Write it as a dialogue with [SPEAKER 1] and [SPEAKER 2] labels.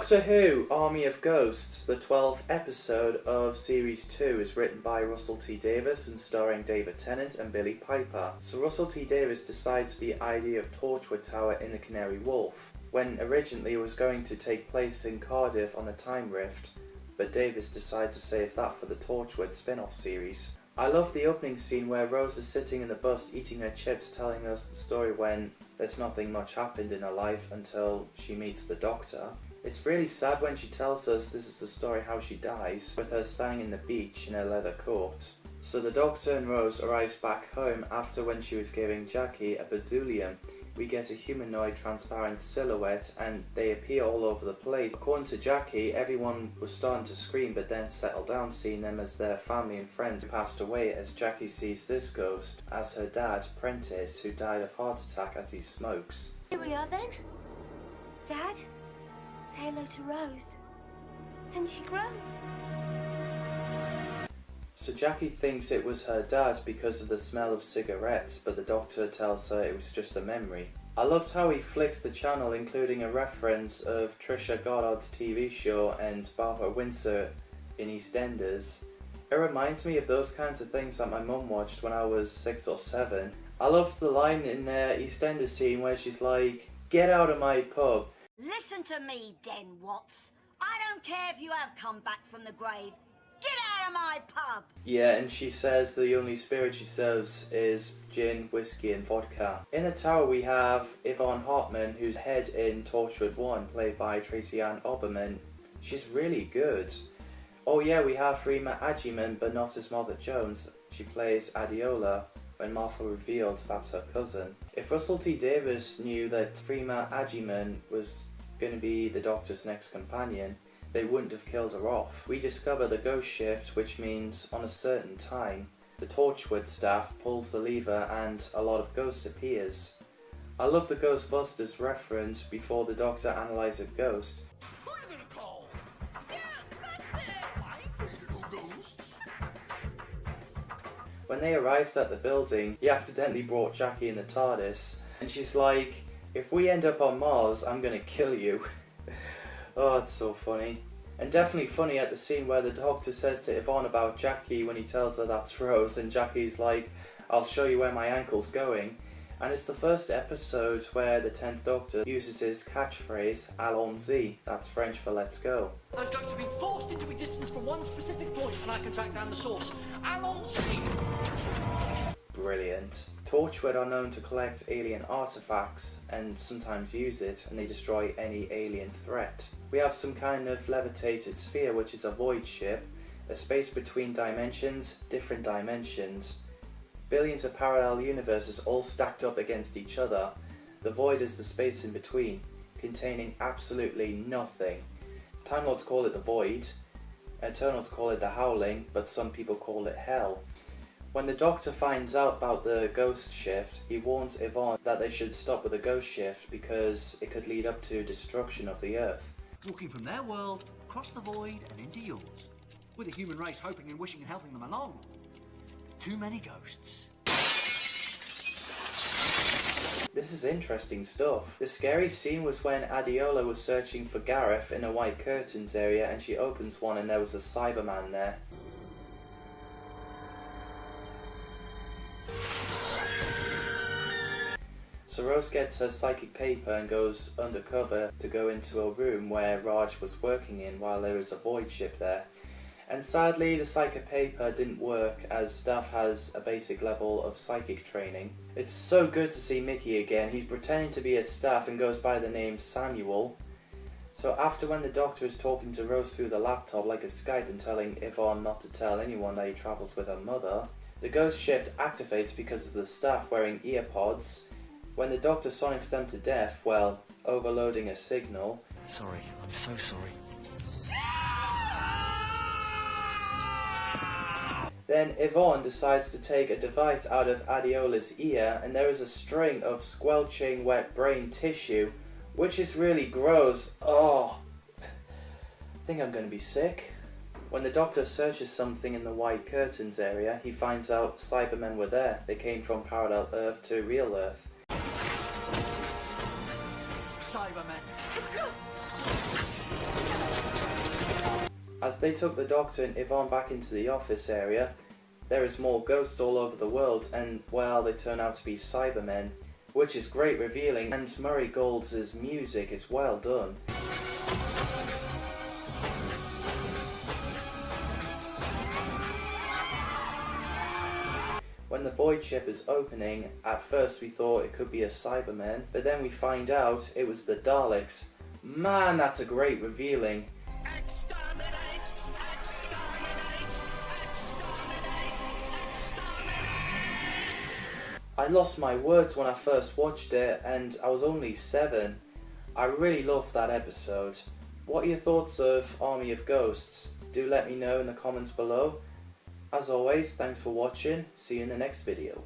[SPEAKER 1] Doctor Who Army of Ghosts, the 12th episode of Series 2, is written by Russell T Davies and starring David Tennant and Billie Piper. So Russell T Davies decides the idea of Torchwood Tower in the Canary Wharf, when originally it was going to take place in Cardiff on the Time Rift, but Davies decided to save that for the Torchwood spin-off series. I love the opening scene where Rose is sitting in the bus eating her chips, telling us the story when there's nothing much happened in her life until she meets the Doctor. It's really sad when she tells us this is the story how she dies, with her standing in the beach in her leather coat. So the Doctor and Rose arrives back home after when she was giving Jackie a bazoolium. We get a humanoid transparent silhouette and they appear all over the place. According to Jackie, everyone was starting to scream but then settled down, seeing them as their family and friends who passed away, as Jackie sees this ghost as her dad, Prentice, who died of heart attack as he smokes.
[SPEAKER 2] Here we are then. Dad, say hello to Rose. Hadn't she grown?
[SPEAKER 1] So Jackie thinks it was her dad because of the smell of cigarettes, but the Doctor tells her it was just a memory. I loved how he flicks the channel, including a reference of Trisha Goddard's TV show and Barbara Windsor in EastEnders. It reminds me of those kinds of things that my mum watched when I was 6 or 7. I loved the line in EastEnders scene where she's like, "Get out of my pub."
[SPEAKER 3] Listen to me, Den Watts. I don't care if you have come back from the grave. Get out of my pub!
[SPEAKER 1] Yeah, and she says the only spirit she serves is gin, whiskey and vodka. In the tower we have Yvonne Hartman, who's head in Torchwood 1, played by Tracy Ann Oberman. She's really good. Oh yeah, we have Freema Agyeman, but not as Mother Jones. She plays Adiola when Martha reveals that's her cousin. If Russell T Davies knew that Freema Agyeman was going to be the Doctor's next companion, they wouldn't have killed her off. We discover the ghost shift, which means on a certain time, the Torchwood staff pulls the lever and a lot of ghost appears. I love the Ghostbusters reference before the Doctor analyses a ghost.
[SPEAKER 4] Who are you gonna call? Ghostbusters! I ain't afraid of no ghosts.
[SPEAKER 1] When they arrived at the building, he accidentally brought Jackie in the TARDIS, and she's like, "If we end up on Mars, I'm gonna kill you." Oh, it's so funny. And definitely funny at the scene where the Doctor says to Yvonne about Jackie when he tells her that's Rose, and Jackie's like, "I'll show you where my ankle's going." And it's the first episode where the 10th Doctor uses his catchphrase, Allons-y, that's French for let's go.
[SPEAKER 5] Those ghosts have been forced into existence from one specific point, and I can track down the source. Allons-y!
[SPEAKER 1] Brilliant. Torchwood are known to collect alien artifacts and sometimes use it, and they destroy any alien threat. We have some kind of levitated sphere, which is a void ship, a space between dimensions, different dimensions. Billions of parallel universes all stacked up against each other. The void is the space in between, containing absolutely nothing. Time Lords call it the void, Eternals call it the howling, but some people call it hell. When the Doctor finds out about the ghost shift, he warns Yvonne that they should stop with the ghost shift because it could lead up to destruction of the Earth.
[SPEAKER 5] Walking from their world, across the void and into yours. With the human race hoping and wishing and helping them along. Too many ghosts.
[SPEAKER 1] This is interesting stuff. The scary scene was when Adiola was searching for Gareth in a white curtains area, and she opens one and there was a Cyberman there. So Rose gets her psychic paper and goes undercover to go into a room where Raj was working in while there is a void ship there. And sadly the psychic paper didn't work, as Staff has a basic level of psychic training. It's so good to see Mickey again. He's pretending to be a Staff and goes by the name Samuel. So after when the Doctor is talking to Rose through the laptop like a Skype and telling Yvonne not to tell anyone that he travels with her mother, the ghost shift activates because of the Staff wearing earpods. When the Doctor sonics them to death, well, overloading a signal.
[SPEAKER 5] Sorry, I'm so sorry.
[SPEAKER 1] Then Yvonne decides to take a device out of Adiola's ear, and there is a string of squelching wet brain tissue, which is really gross. Oh, I think I'm going to be sick. When the Doctor searches something in the white curtains area, he finds out Cybermen were there. They came from parallel Earth to real Earth.
[SPEAKER 5] Cybermen.
[SPEAKER 1] As they took the Doctor and Yvonne back into the office area, there is more ghosts all over the world, and well, they turn out to be Cybermen, which is great revealing, and Murray Gold's music is well done. When the void ship is opening, at first we thought it could be a Cyberman, but then we find out it was the Daleks. Man, that's a great revealing.
[SPEAKER 4] Exterminate! Exterminate! Exterminate! Exterminate!
[SPEAKER 1] I lost my words when I first watched it, and I was only 7. I really loved that episode. What are your thoughts of Army of Ghosts? Do let me know in the comments below. As always, thanks for watching. See you in the next video.